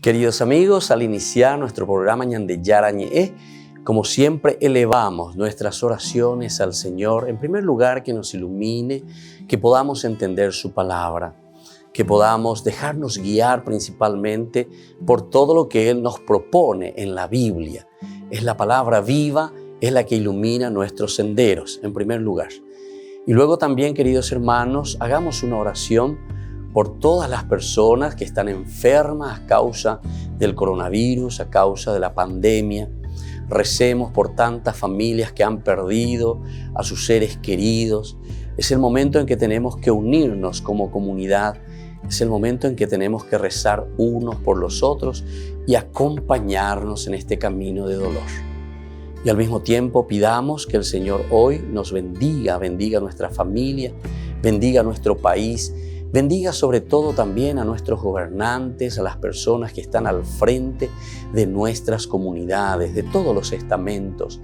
Queridos amigos, al iniciar nuestro programa Ñande Yarañe, como siempre elevamos nuestras oraciones al Señor. En primer lugar, que nos ilumine, que podamos entender su palabra, que podamos dejarnos guiar principalmente por todo lo que Él nos propone en la Biblia. Es la palabra viva, es la que ilumina nuestros senderos, en primer lugar. Y luego también, queridos hermanos, hagamos una oración por todas las personas que están enfermas a causa del coronavirus, a causa de la pandemia. Recemos por tantas familias que han perdido a sus seres queridos. Es el momento en que tenemos que unirnos como comunidad. Es el momento en que tenemos que rezar unos por los otros y acompañarnos en este camino de dolor. Y al mismo tiempo pidamos que el Señor hoy nos bendiga nuestra familia, bendiga nuestro país, bendiga sobre todo también a nuestros gobernantes, a las personas que están al frente de nuestras comunidades, de todos los estamentos,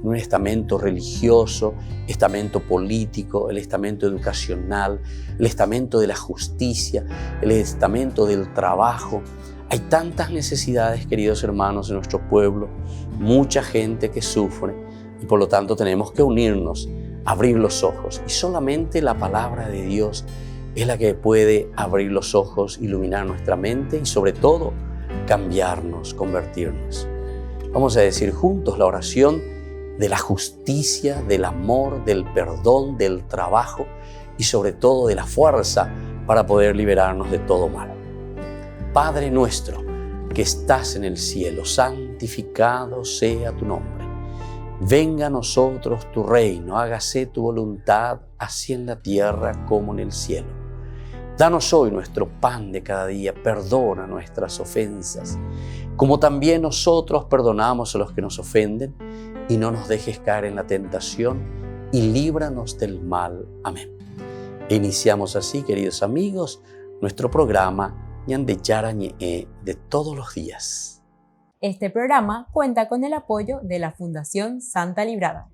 un estamento religioso, estamento político, el estamento educacional, el estamento de la justicia, el estamento del trabajo. Hay tantas necesidades, queridos hermanos, en nuestro pueblo, mucha gente que sufre y por lo tanto tenemos que unirnos, abrir los ojos y solamente la palabra de Dios es la que puede abrir los ojos, iluminar nuestra mente y sobre todo cambiarnos, convertirnos. Vamos a decir juntos la oración de la justicia, del amor, del perdón, del trabajo y sobre todo de la fuerza para poder liberarnos de todo mal. Padre nuestro que estás en el cielo, santificado sea tu nombre. Venga a nosotros tu reino, hágase tu voluntad, así en la tierra como en el cielo. Danos hoy nuestro pan de cada día, perdona nuestras ofensas, como también nosotros perdonamos a los que nos ofenden, y no nos dejes caer en la tentación, y líbranos del mal. Amén. E iniciamos así, queridos amigos, nuestro programa Ñande Yarañe de todos los días. Este programa cuenta con el apoyo de la Fundación Santa Librada.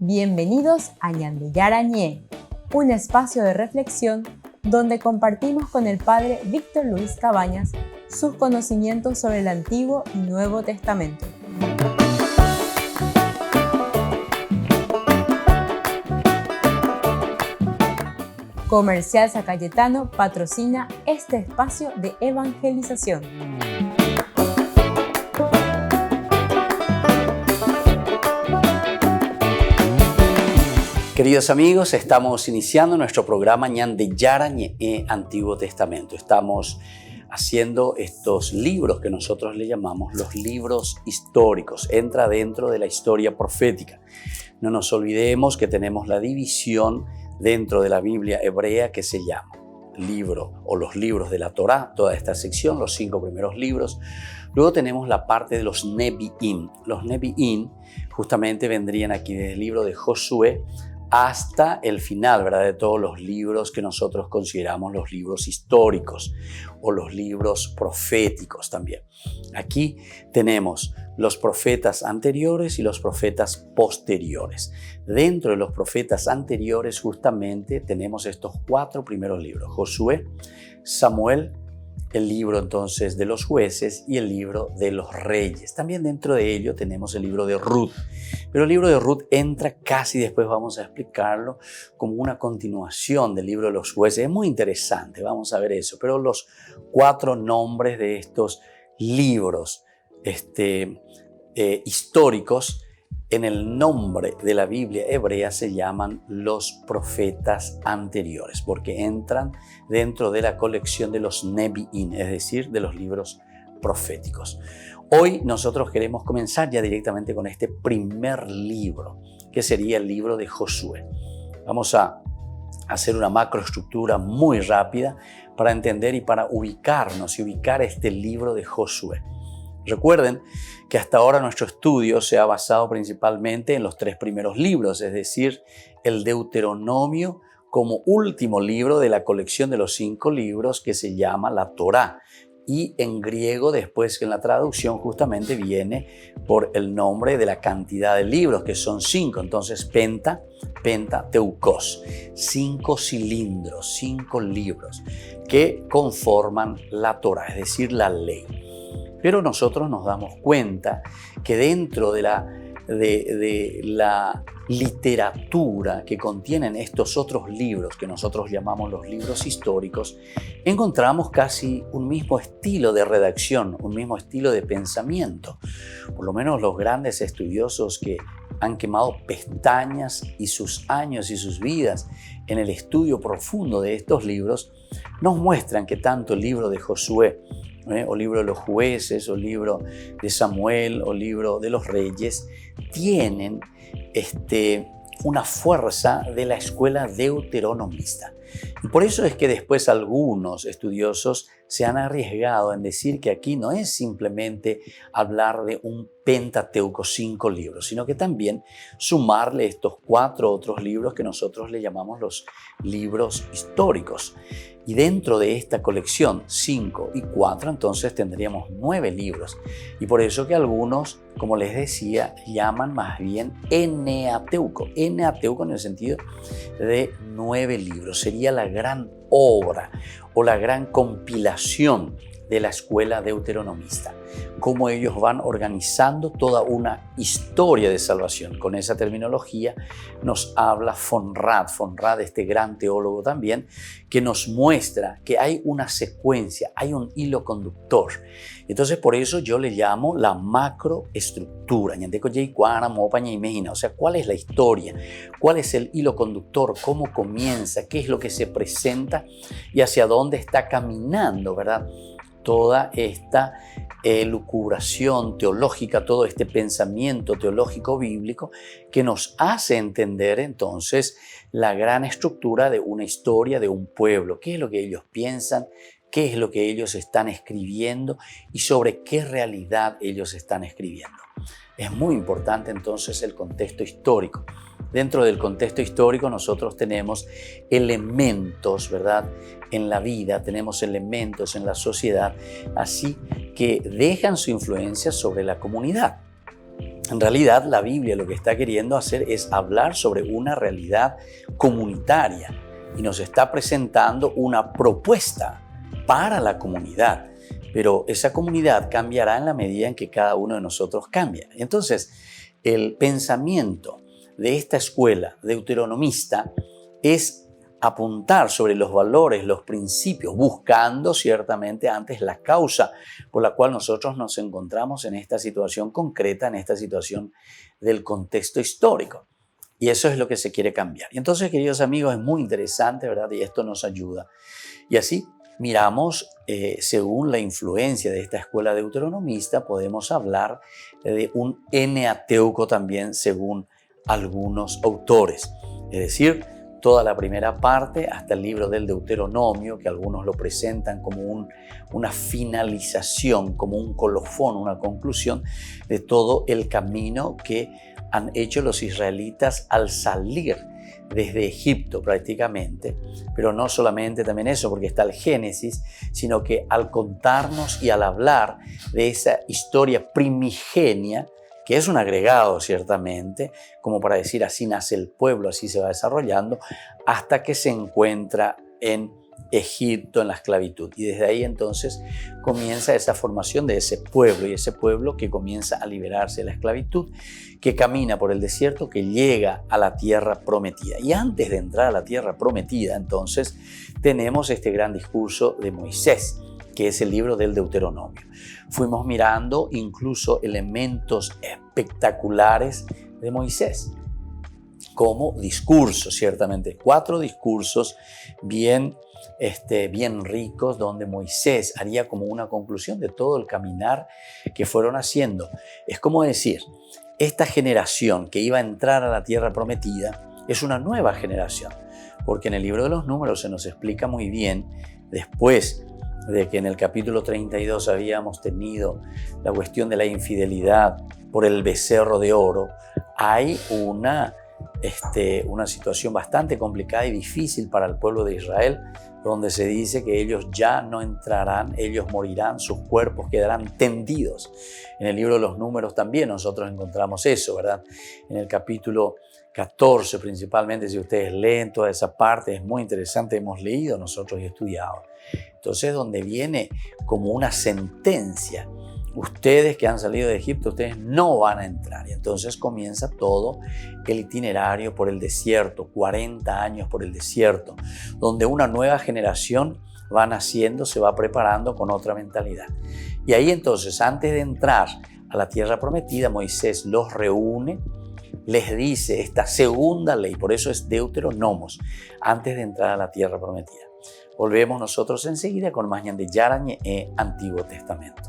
Bienvenidos a Ñande Yarañe, un espacio de reflexión donde compartimos con el Padre Víctor Luis Cabañas sus conocimientos sobre el Antiguo y Nuevo Testamento. Comercial San Cayetano patrocina este espacio de evangelización. Queridos amigos, estamos iniciando nuestro programa Ñande Yarañe Antiguo Testamento. Estamos haciendo estos libros que nosotros le llamamos los libros históricos. Entra dentro de la historia profética. No nos olvidemos que tenemos la división dentro de la Biblia hebrea que se llama libro o los libros de la Torá, toda esta sección, los 5 primeros libros. Luego tenemos la parte de los Nevi'im. Los Nevi'im justamente vendrían aquí desde el libro de Josué hasta el final, ¿verdad?, de todos los libros que nosotros consideramos los libros históricos o los libros proféticos también. Aquí tenemos los profetas anteriores y los profetas posteriores. Dentro de los profetas anteriores justamente tenemos estos 4 primeros libros: Josué, Samuel, el libro entonces de los jueces y el libro de los reyes. También dentro de ello tenemos el libro de Ruth. Pero el libro de Ruth entra casi después, vamos a explicarlo, como una continuación del libro de los jueces. Es muy interesante, vamos a ver eso. Pero los 4 nombres de estos libros históricos en el nombre de la Biblia hebrea se llaman los profetas anteriores, porque entran dentro de la colección de los Nevi'im, es decir, de los libros proféticos. Hoy nosotros queremos comenzar ya directamente con este primer libro, que sería el libro de Josué. Vamos a hacer una macroestructura muy rápida para entender y para ubicarnos y ubicar este libro de Josué. Recuerden que hasta ahora nuestro estudio se ha basado principalmente en los 3 primeros libros, es decir, el Deuteronomio como último libro de la colección de los 5 libros que se llama la Torá. Y en griego, después en la traducción justamente viene por el nombre de la cantidad de libros, que son 5. Entonces, Pentateucos, 5 cilindros, 5 libros que conforman la Torá, es decir, la ley. Pero nosotros nos damos cuenta que dentro de la literatura que contienen estos otros libros, que nosotros llamamos los libros históricos, encontramos casi un mismo estilo de redacción, un mismo estilo de pensamiento. Por lo menos los grandes estudiosos que han quemado pestañas y sus años y sus vidas en el estudio profundo de estos libros, nos muestran que tanto el libro de Josué, o libro de los jueces, o libro de Samuel, o libro de los reyes, tienen una fuerza de la escuela deuteronomista. Y por eso es que después algunos estudiosos se han arriesgado en decir que aquí no es simplemente hablar de un Pentateuco, 5 libros, sino que también sumarle estos 4 otros libros que nosotros le llamamos los libros históricos. Y dentro de esta colección, 5 y 4, entonces tendríamos 9 libros. Y por eso que algunos, como les decía, llaman más bien Eneateuco. Eneateuco en el sentido de 9 libros. Sería la gran obra o la gran compilación de la escuela deuteronomista. Cómo ellos van organizando toda una historia de salvación. Con esa terminología nos habla von Rad, este gran teólogo también, que nos muestra que hay una secuencia, hay un hilo conductor. Entonces por eso yo le llamo la macroestructura. O sea, ¿cuál es la historia? ¿Cuál es el hilo conductor? ¿Cómo comienza? ¿Qué es lo que se presenta? ¿Y hacia dónde está caminando, verdad? Toda esta elucubración teológica, todo este pensamiento teológico bíblico que nos hace entender entonces la gran estructura de una historia de un pueblo. ¿Qué es lo que ellos piensan? ¿Qué es lo que ellos están escribiendo? ¿Y sobre qué realidad ellos están escribiendo? Es muy importante entonces el contexto histórico. Dentro del contexto histórico nosotros tenemos elementos, ¿verdad? En la vida, tenemos elementos en la sociedad, así que dejan su influencia sobre la comunidad. En realidad, la Biblia lo que está queriendo hacer es hablar sobre una realidad comunitaria y nos está presentando una propuesta para la comunidad. Pero esa comunidad cambiará en la medida en que cada uno de nosotros cambia. Entonces, el pensamiento de esta escuela deuteronomista es apuntar sobre los valores, los principios, buscando ciertamente antes la causa por la cual nosotros nos encontramos en esta situación concreta, en esta situación del contexto histórico. Y eso es lo que se quiere cambiar. Y entonces, queridos amigos, es muy interesante, ¿verdad? Y esto nos ayuda. Y así miramos, según la influencia de esta escuela deuteronomista, podemos hablar de un eneateuco también, según algunos autores. Es decir, toda la primera parte hasta el libro del Deuteronomio, que algunos lo presentan como una finalización, como un colofón, una conclusión de todo el camino que han hecho los israelitas al salir desde Egipto prácticamente, pero no solamente también eso, porque está el Génesis, sino que al contarnos y al hablar de esa historia primigenia, que es un agregado ciertamente, como para decir así nace el pueblo, así se va desarrollando, hasta que se encuentra en Egipto, en la esclavitud. Y desde ahí entonces comienza esa formación de ese pueblo, y ese pueblo que comienza a liberarse de la esclavitud, que camina por el desierto, que llega a la tierra prometida. Y antes de entrar a la tierra prometida, entonces, tenemos este gran discurso de Moisés, que es el libro del Deuteronomio. Fuimos mirando incluso elementos espectaculares de Moisés, como discursos, ciertamente. 4 discursos bien ricos, donde Moisés haría como una conclusión de todo el caminar que fueron haciendo. Es como decir, esta generación que iba a entrar a la tierra prometida es una nueva generación, porque en el libro de los Números se nos explica muy bien, después de que en el capítulo 32 habíamos tenido la cuestión de la infidelidad por el becerro de oro, hay una situación bastante complicada y difícil para el pueblo de Israel, donde se dice que ellos ya no entrarán, ellos morirán, sus cuerpos quedarán tendidos. En el libro de los Números también nosotros encontramos eso, ¿verdad? En el capítulo 14 principalmente, si ustedes leen toda esa parte, es muy interesante, hemos leído nosotros y estudiado. Entonces, donde viene como una sentencia ustedes que han salido de Egipto, ustedes no van a entrar. Y entonces comienza todo el itinerario por el desierto, 40 años por el desierto, donde una nueva generación va naciendo, se va preparando con otra mentalidad. Y ahí entonces, antes de entrar a la tierra prometida, Moisés los reúne, les dice esta segunda ley, por eso es Deuteronomos, antes de entrar a la tierra prometida. Volvemos nosotros enseguida con más Ñande Yarañe, Antiguo Testamento.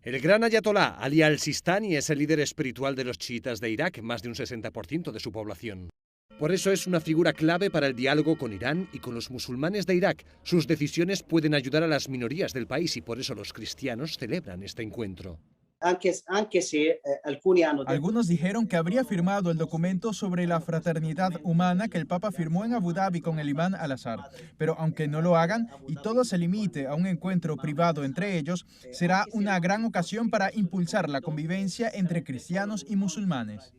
El gran ayatolá Ali al-Sistani es el líder espiritual de los chiitas de Irak, más de un 60% de su población. Por eso es una figura clave para el diálogo con Irán y con los musulmanes de Irak. Sus decisiones pueden ayudar a las minorías del país y por eso los cristianos celebran este encuentro. Algunos dijeron que habría firmado el documento sobre la fraternidad humana que el Papa firmó en Abu Dhabi con el imán al-Azhar. Pero aunque no lo hagan y todo se limite a un encuentro privado entre ellos, será una gran ocasión para impulsar la convivencia entre cristianos y musulmanes.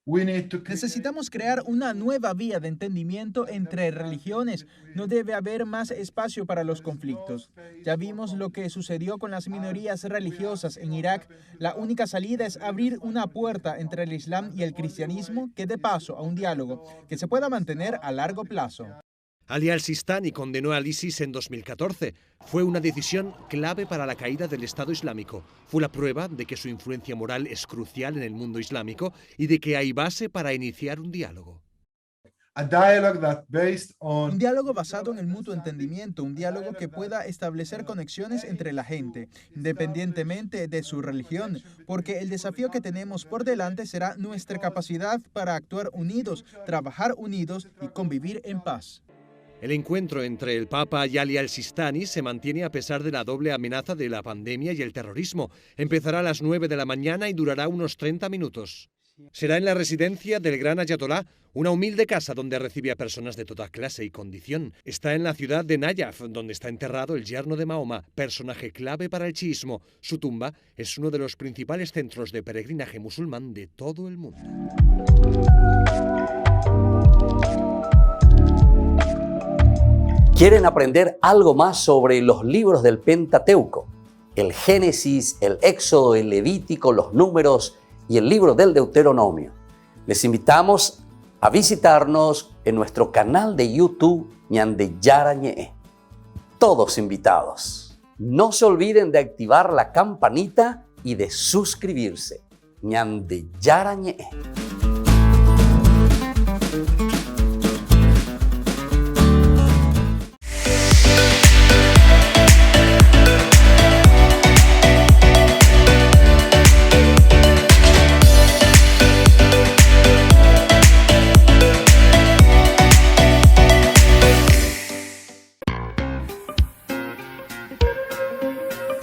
Necesitamos crear una nueva vía de entendimiento entre religiones. No debe haber más espacio para los conflictos. Ya vimos lo que sucedió con las minorías religiosas en Irak. La única salida es abrir una puerta entre el Islam y el cristianismo que dé paso a un diálogo que se pueda mantener a largo plazo. Ali al-Sistani condenó al ISIS en 2014. Fue una decisión clave para la caída del Estado Islámico. Fue la prueba de que su influencia moral es crucial en el mundo islámico y de que hay base para iniciar un diálogo. Un diálogo basado en el mutuo entendimiento, un diálogo que pueda establecer conexiones entre la gente, independientemente de su religión, porque el desafío que tenemos por delante será nuestra capacidad para actuar unidos, trabajar unidos y convivir en paz. El encuentro entre el Papa y Ali al-Sistani se mantiene a pesar de la doble amenaza de la pandemia y el terrorismo. Empezará a las 9 de la mañana y durará unos 30 minutos. Será en la residencia del gran ayatolá, una humilde casa donde recibe a personas de toda clase y condición. Está en la ciudad de Nayaf, donde está enterrado el yerno de Mahoma, personaje clave para el chiismo. Su tumba es uno de los principales centros de peregrinaje musulmán de todo el mundo. ¿Quieren aprender algo más sobre los libros del Pentateuco? El Génesis, el Éxodo, el Levítico, los Números y el libro del Deuteronomio. Les invitamos a visitarnos en nuestro canal de YouTube Ñande Yarañe. Todos invitados. No se olviden de activar la campanita y de suscribirse. Ñande Yarañe.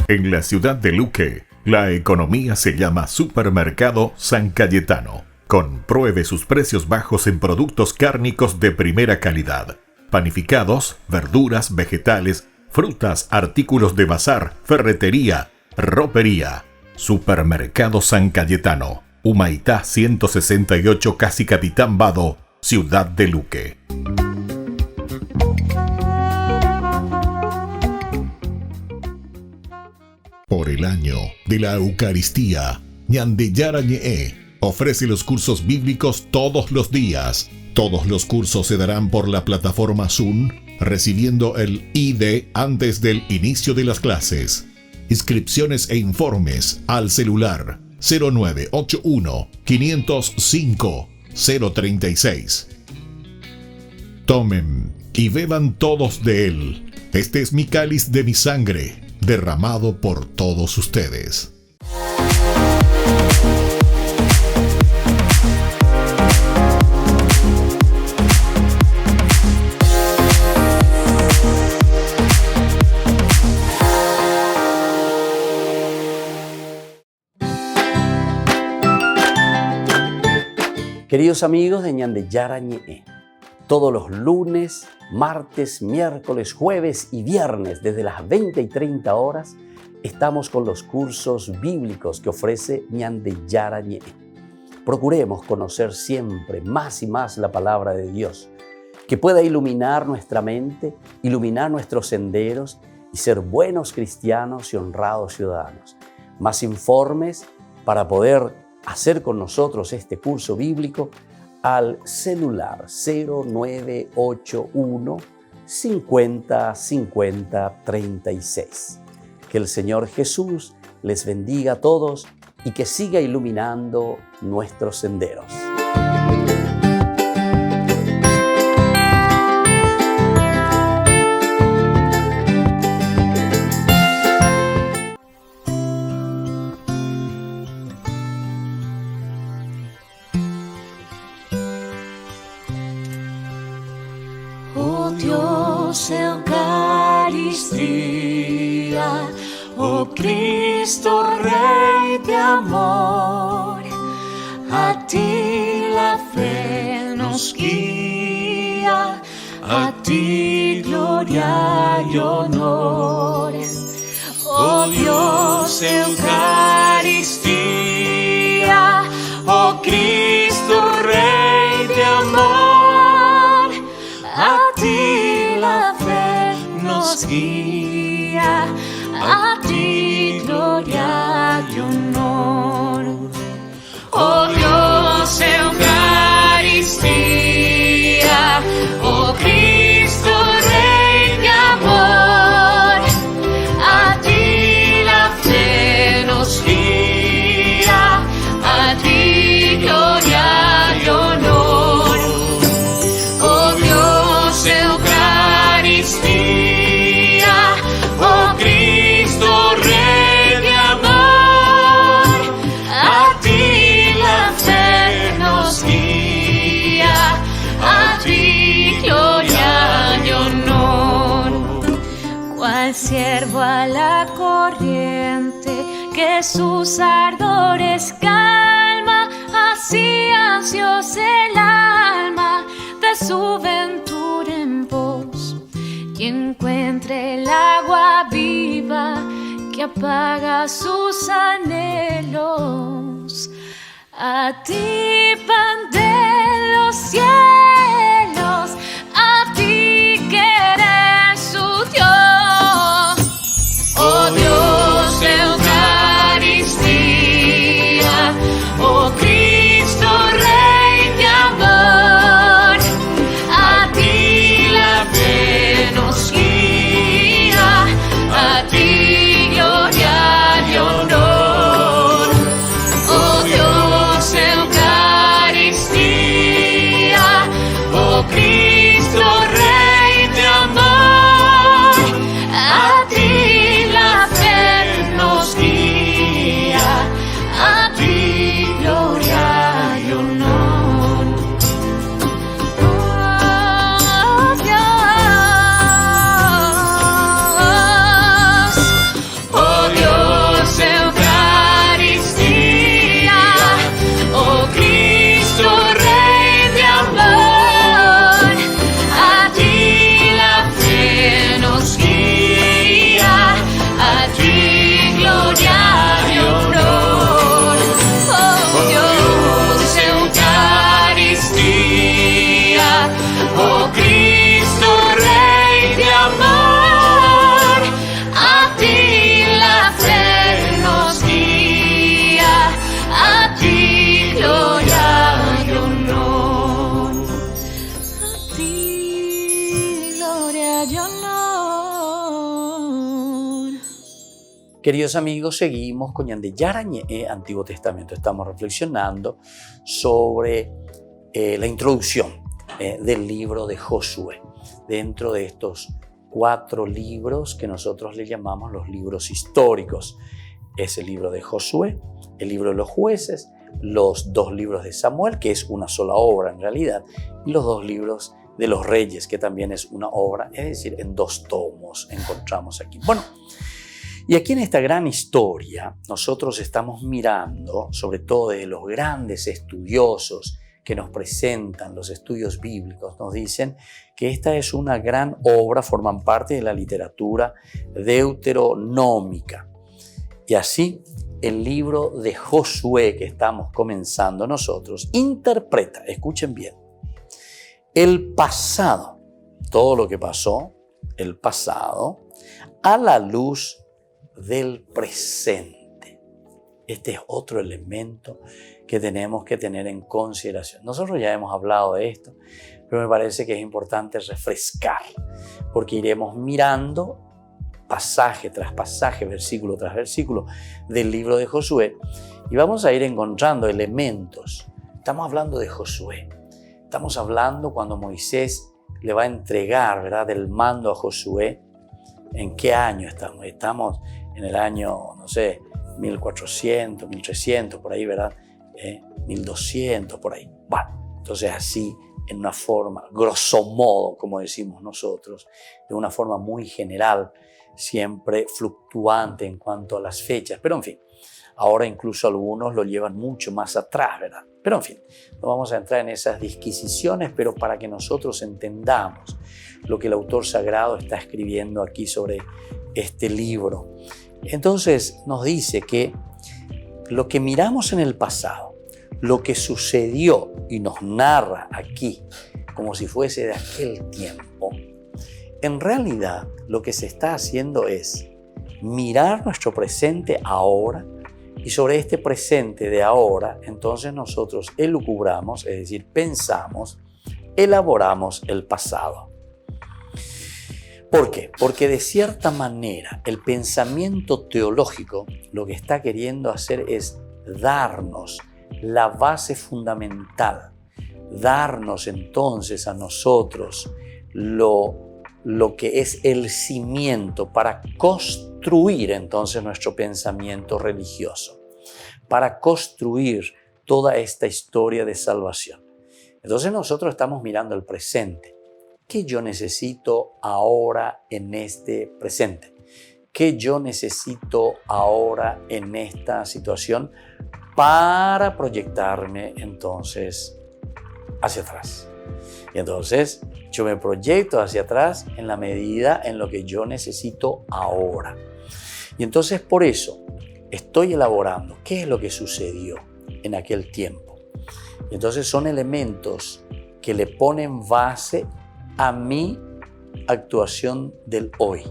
En la ciudad de Luque, la economía se llama Supermercado San Cayetano. Compruebe sus precios bajos en productos cárnicos de primera calidad. Panificados, verduras, vegetales, frutas, artículos de bazar, ferretería, ropería. Supermercado San Cayetano, Humaitá 168, Casi Capitán Vado, ciudad de Luque. Por el año de la Eucaristía, Ñande Yarañe ofrece los cursos bíblicos todos los días. Todos los cursos se darán por la plataforma Zoom, recibiendo el ID antes del inicio de las clases. Inscripciones e informes al celular 0981 505 036. Tomen y beban todos de él. Este es mi cáliz de mi sangre, derramado por todos ustedes. Queridos amigos de Ñande Yarañe, todos los lunes, martes, miércoles, jueves y viernes desde las 20 y 30 horas estamos con los cursos bíblicos que ofrece Ñande Yarañe. Procuremos conocer siempre más y más la palabra de Dios. que pueda iluminar nuestra mente, iluminar nuestros senderos y ser buenos cristianos y honrados ciudadanos. Más informes para poder hacer con nosotros este curso bíblico al celular 0981 50 50 36. Que el Señor Jesús les bendiga a todos y que siga iluminando nuestros senderos. Oh Dios, Eucaristía, oh Cristo, Rey de amor, a ti la fe nos guía, a ti gloria y honor. Oh Dios, Eucaristía, oh Cristo, Rey de amor, a ti la fe nos guía, a ti gloria y honor. Oh Dios, Eucaristía, oh Cristo, Rey de amor, a ti la fe nos guía, a ti gloria y honor. Oh Dios, Eucaristía, oh Cristo, Rey de amor, a ti la fe nos guía, a ti gloria y honor. Cual siervo a la corriente que sus ardores calma, así ansiosa el alma de su ventura en pos, y encuentre el agua viva que apaga sus anhelos. A ti, pan de los cielos, a ti que eres su Dios. Oh Dios, Eucaristía, oh Cristo, Rey de amor, a ti la fe nos guía, a ti gloria y honor. Oh Dios, Eucaristía, oh Cristo, Rey de amor, a ti la fe nos guía, a ti gloria y honor. Oh Dios, Eucaristía, oh Cristo, Rey de amor, a ti la fe nos guía, a ti gloria y honor. Oh Dios, Eucaristía, oh Cristo, Rey de amor, a ti la fe nos guía, a ti gloria y honor, a ti gloria y honor. Queridos amigos, seguimos con Ñande Yarañe, Antiguo Testamento. Estamos reflexionando sobre la introducción del libro de Josué, dentro de estos 4 libros que nosotros le llamamos los libros históricos. Es el libro de Josué, el libro de los jueces, los 2 libros de Samuel, que es una sola obra en realidad, y los 2 libros de los reyes, que también es una obra, es decir, en 2 tomos encontramos aquí. Bueno, y aquí en esta gran historia nosotros estamos mirando, sobre todo de los grandes estudiosos que nos presentan los estudios bíblicos, nos dicen que esta es una gran obra, forman parte de la literatura deuteronómica. Y así el libro de Josué que estamos comenzando nosotros interpreta, escuchen bien, el pasado, todo lo que pasó, el pasado, a la luz del presente. Este es otro elemento que tenemos que tener en consideración. Nosotros ya hemos hablado de esto, pero me parece que es importante refrescar, porque iremos mirando pasaje tras pasaje, versículo tras versículo del libro de Josué y vamos a ir encontrando elementos. Estamos hablando de Josué, estamos hablando cuando Moisés le va a entregar, ¿verdad?, el mando a Josué. ¿En qué año estamos? Estamos en el año, no sé, 1400, 1300, por ahí, ¿verdad? 1200, por ahí. Bueno, entonces así, en una forma, grosso modo, como decimos nosotros, de una forma muy general, siempre fluctuante en cuanto a las fechas. Pero en fin, ahora incluso algunos lo llevan mucho más atrás, ¿verdad? Pero en fin, no vamos a entrar en esas disquisiciones, pero para que nosotros entendamos lo que el autor sagrado está escribiendo aquí sobre este libro. Entonces nos dice que lo que miramos en el pasado, lo que sucedió y nos narra aquí, como si fuese de aquel tiempo, en realidad lo que se está haciendo es mirar nuestro presente ahora y sobre este presente de ahora, entonces nosotros elucubramos, es decir, pensamos, elaboramos el pasado. ¿Por qué? Porque de cierta manera el pensamiento teológico lo que está queriendo hacer es darnos la base fundamental, darnos entonces a nosotros lo que es el cimiento para construir entonces nuestro pensamiento religioso, para construir toda esta historia de salvación. Entonces nosotros estamos mirando el presente. ¿Qué yo necesito ahora en este presente? ¿Qué yo necesito ahora en esta situación para proyectarme entonces hacia atrás? Y entonces yo me proyecto hacia atrás en la medida en lo que yo necesito ahora. Y entonces por eso estoy elaborando qué es lo que sucedió en aquel tiempo. Y entonces son elementos que le ponen base a mi actuación del hoy,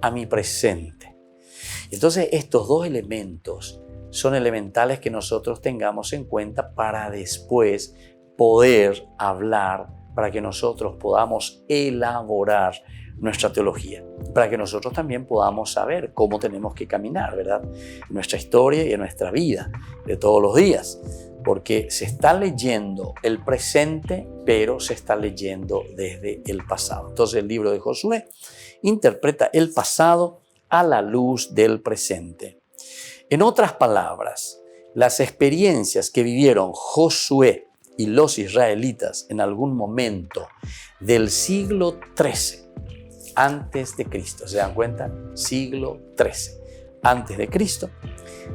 a mi presente. Entonces estos dos elementos son elementales que nosotros tengamos en cuenta para después poder hablar, para que nosotros podamos elaborar nuestra teología, para que nosotros también podamos saber cómo tenemos que caminar, ¿verdad?, en nuestra historia y en nuestra vida de todos los días, porque se está leyendo el presente, pero se está leyendo desde el pasado. Entonces el libro de Josué interpreta el pasado a la luz del presente. En otras palabras, las experiencias que vivieron Josué y los israelitas en algún momento del siglo XIII antes de Cristo, ¿se dan cuenta? Siglo XIII antes de Cristo,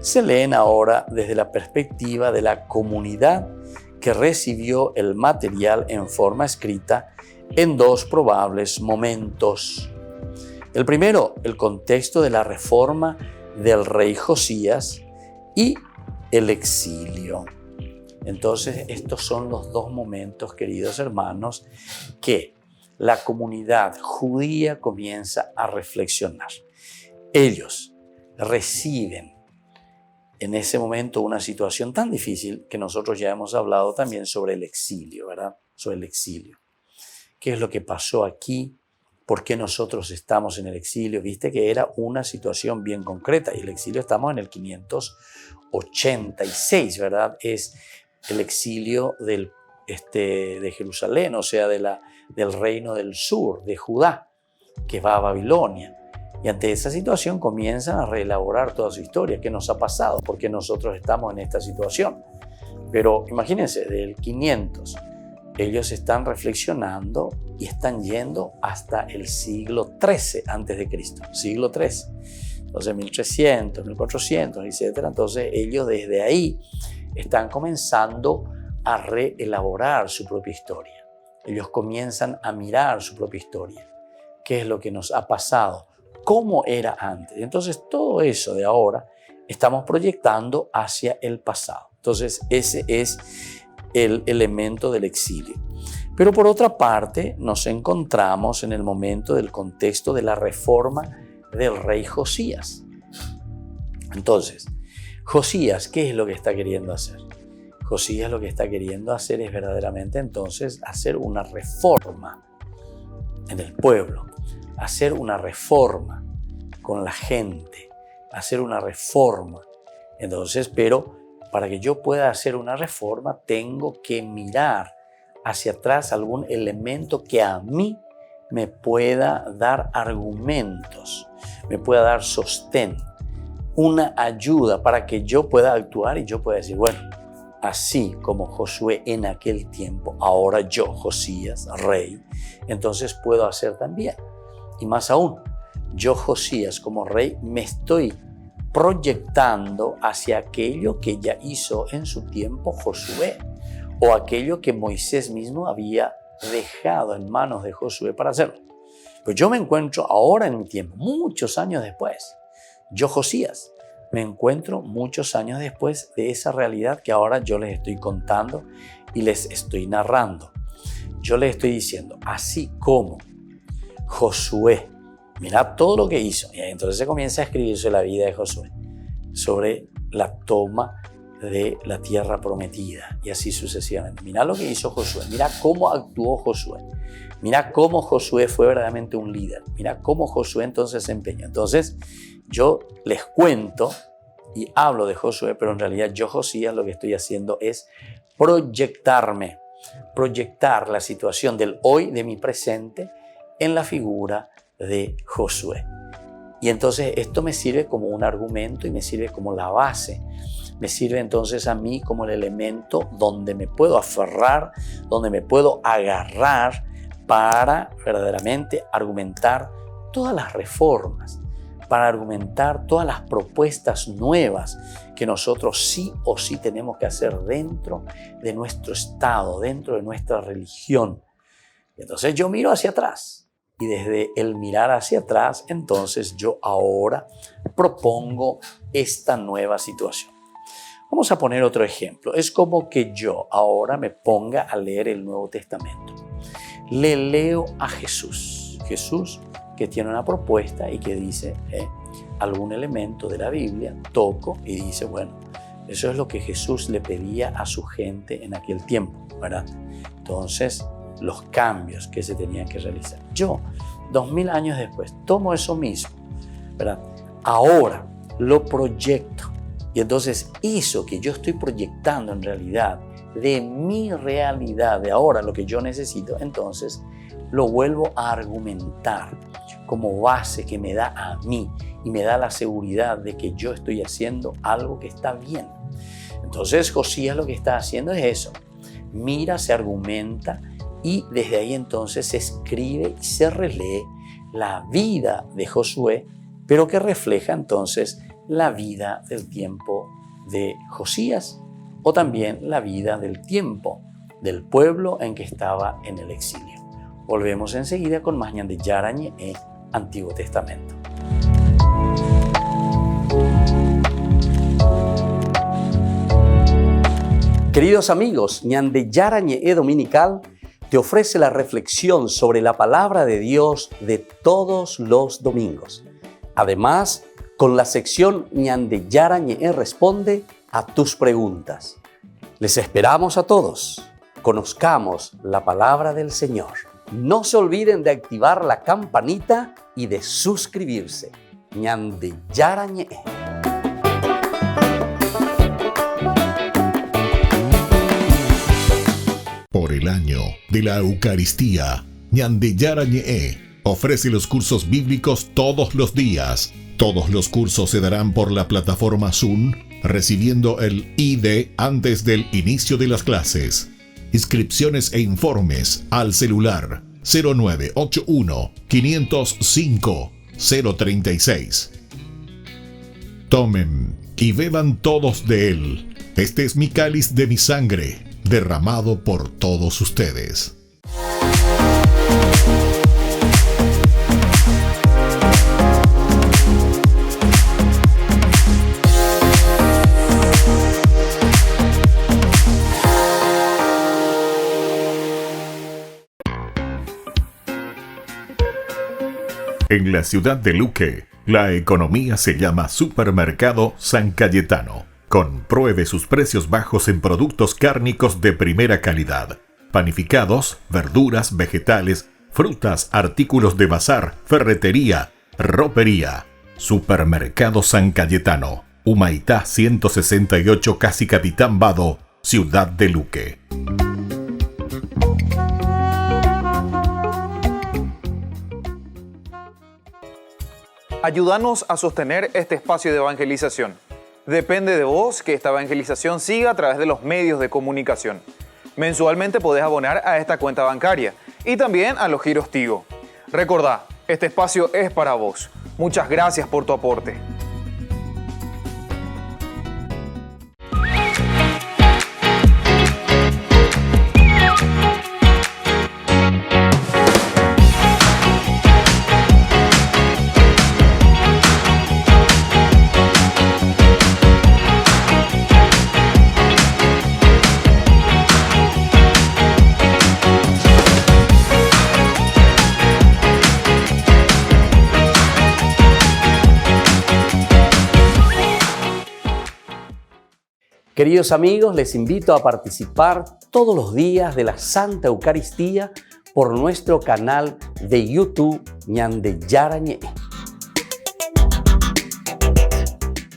se leen ahora desde la perspectiva de la comunidad que recibió el material en forma escrita en dos probables momentos. El primero, el contexto de la reforma del rey Josías y el exilio. Entonces, estos son los dos momentos, queridos hermanos, que la comunidad judía comienza a reflexionar. Ellos reciben en ese momento una situación tan difícil que nosotros ya hemos hablado también sobre el exilio, ¿verdad? Sobre el exilio. ¿Qué es lo que pasó aquí? ¿Por qué nosotros estamos en el exilio? Viste que era una situación bien concreta y el exilio estamos en el 586, ¿verdad? Es el exilio de Jerusalén, o sea, del reino del sur, de Judá, que va a Babilonia. Y ante esa situación comienzan a reelaborar toda su historia. ¿Qué nos ha pasado? ¿Por qué nosotros estamos en esta situación? Pero imagínense, del 500, ellos están reflexionando y están yendo hasta el siglo XIII antes de Cristo, siglo XIII. Entonces 1300, 1400, etc. Entonces ellos desde ahí están comenzando a reelaborar su propia historia. Ellos comienzan a mirar su propia historia. ¿Qué es lo que nos ha pasado? ¿Cómo era antes? Entonces todo eso de ahora estamos proyectando hacia el pasado. Entonces ese es el elemento del exilio. Pero por otra parte, nos encontramos en el momento del contexto de la reforma del rey Josías. Entonces, Josías, ¿qué es lo que está queriendo hacer? Josías lo que está queriendo hacer es verdaderamente entonces hacer una reforma en el pueblo, hacer una reforma con la gente, hacer una reforma. Entonces, pero para que yo pueda hacer una reforma, tengo que mirar hacia atrás algún elemento que a mí me pueda dar argumentos, me pueda dar sostén, una ayuda para que yo pueda actuar y yo pueda decir, bueno, así como Josué en aquel tiempo, ahora yo, Josías, rey, entonces puedo hacer también. Y más aún, yo, Josías, como rey, me estoy proyectando hacia aquello que ya hizo en su tiempo Josué, o aquello que Moisés mismo había dejado en manos de Josué para hacerlo. Pues yo me encuentro ahora en mi tiempo, muchos años después. Yo, Josías, me encuentro muchos años después de esa realidad que ahora yo les estoy contando y les estoy narrando. Yo les estoy diciendo, así como Josué, mirad todo lo que hizo. Y entonces se comienza a escribir sobre la vida de Josué, sobre la toma de la tierra prometida y así sucesivamente. Mirá lo que hizo Josué, mirá cómo actuó Josué, mirá cómo Josué fue verdaderamente un líder, mirá cómo Josué entonces se empeñó. Entonces yo les cuento y hablo de Josué, pero en realidad yo, Josías, lo que estoy haciendo es proyectar la situación del hoy, de mi presente, en la figura de Josué. Y entonces esto me sirve como un argumento y me sirve como la base. Me sirve entonces a mí como el elemento donde me puedo aferrar, donde me puedo agarrar para verdaderamente argumentar todas las reformas, para argumentar todas las propuestas nuevas que nosotros sí o sí tenemos que hacer dentro de nuestro estado, dentro de nuestra religión. Y entonces yo miro hacia atrás y desde el mirar hacia atrás, entonces yo ahora propongo esta nueva situación. Vamos a poner otro ejemplo. Es como que yo ahora me ponga a leer el Nuevo Testamento. Le leo a Jesús. Jesús que tiene una propuesta y que dice algún elemento de la Biblia, toco y dice, bueno, eso es lo que Jesús le pedía a su gente en aquel tiempo, ¿verdad? Entonces, los cambios que se tenían que realizar. Yo, 2000 años después, tomo eso mismo, ¿verdad? Ahora lo proyecto. Y entonces eso que yo estoy proyectando en realidad, de mi realidad, de ahora lo que yo necesito, entonces lo vuelvo a argumentar como base que me da a mí y me da la seguridad de que yo estoy haciendo algo que está bien. Entonces Josías lo que está haciendo es eso. Mira, se argumenta y desde ahí entonces se escribe y se relee la vida de Josué, pero que refleja entonces la vida del tiempo de Josías o también la vida del tiempo del pueblo en que estaba en el exilio. Volvemos enseguida con más Ñande Yarañe en Antiguo Testamento. Queridos amigos, Ñande Yarañe Dominical te ofrece la reflexión sobre la palabra de Dios de todos los domingos. Además, con la sección Ñande Yarañe responde a tus preguntas. Les esperamos a todos. Conozcamos la palabra del Señor. No se olviden de activar la campanita y de suscribirse. Ñande Yarañe. Por el año de la Eucaristía, Ñande Yarañe ofrece los cursos bíblicos todos los días. Todos los cursos se darán por la plataforma Zoom, recibiendo el ID antes del inicio de las clases. Inscripciones e informes al celular 0981 505 036. Tomen y beban todos de él. Este es mi cáliz de mi sangre, derramado por todos ustedes. En la ciudad de Luque, la economía se llama Supermercado San Cayetano. Compruebe sus precios bajos en productos cárnicos de primera calidad. Panificados, verduras, vegetales, frutas, artículos de bazar, ferretería, ropería. Supermercado San Cayetano, Humaitá 168, Casi Capitán Vado, ciudad de Luque. Ayúdanos a sostener este espacio de evangelización. Depende de vos que esta evangelización siga a través de los medios de comunicación. Mensualmente podés abonar a esta cuenta bancaria y también a los giros Tigo. Recordá, este espacio es para vos. Muchas gracias por tu aporte. Queridos amigos, les invito a participar todos los días de la Santa Eucaristía por nuestro canal de YouTube Ñandeyarañe.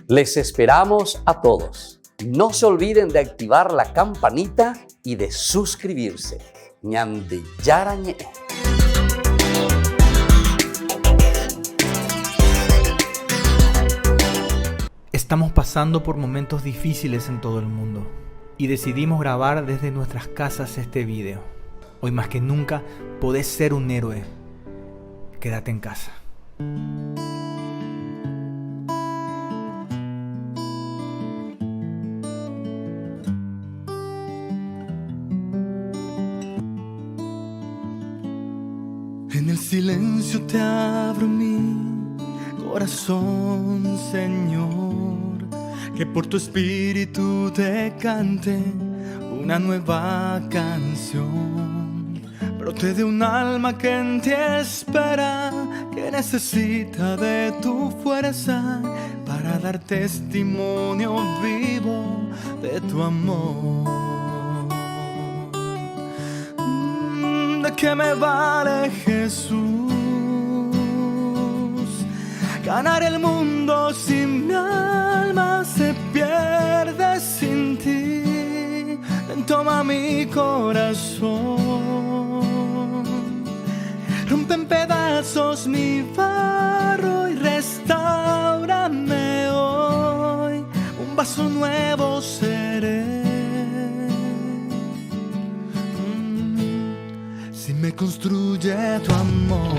Les esperamos a todos. No se olviden de activar la campanita y de suscribirse. Ñandeyarañe. Estamos pasando por momentos difíciles en todo el mundo y decidimos grabar desde nuestras casas este video. Hoy más que nunca podés ser un héroe. Quédate en casa. En el silencio te abro mi corazón, Señor, que por tu espíritu te cante una nueva canción. Brote de un alma que en ti espera, que necesita de tu fuerza para dar testimonio vivo de tu amor. ¿De qué me vale, Jesús, ganar el mundo si mi alma se pierde sin ti? Ven, toma mi corazón, rompe en pedazos mi barro y restáurame hoy. Un vaso nuevo seré si me construye tu amor.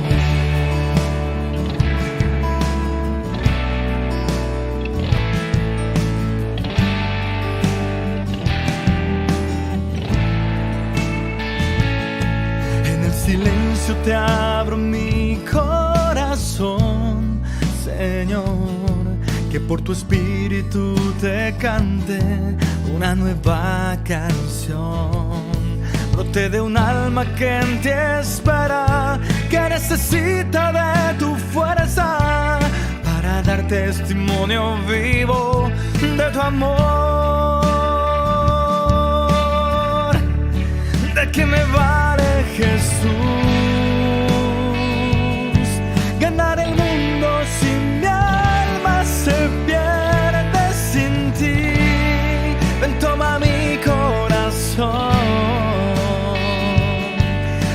Silencio te abro mi corazón, Señor, que por tu espíritu te cante una nueva canción. Brote de un alma que en ti espera, que necesita de tu fuerza para dar testimonio vivo de tu amor. ¿De qué me vale, Jesús, ganar el mundo si mi alma se pierde sin ti? Ven, toma mi corazón,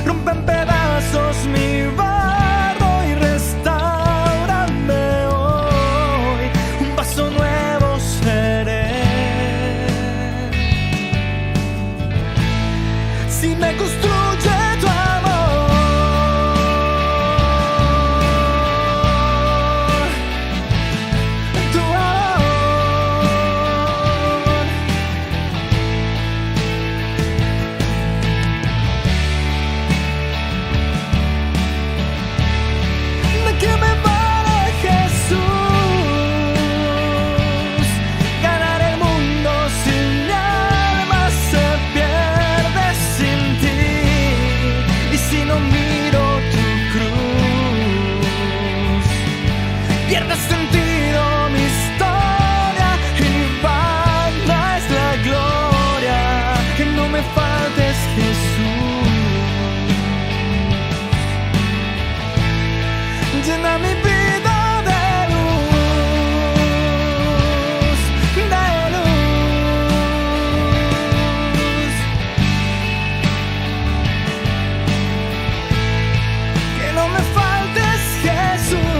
rompe en pedazos mi barro y restáurame hoy. Un vaso nuevo seré si me construye tu amor. pierde sentido mi historia y vana es la gloria. Que no me faltes, Jesús. Llena mi vida de luz, de luz. Que no me faltes, Jesús.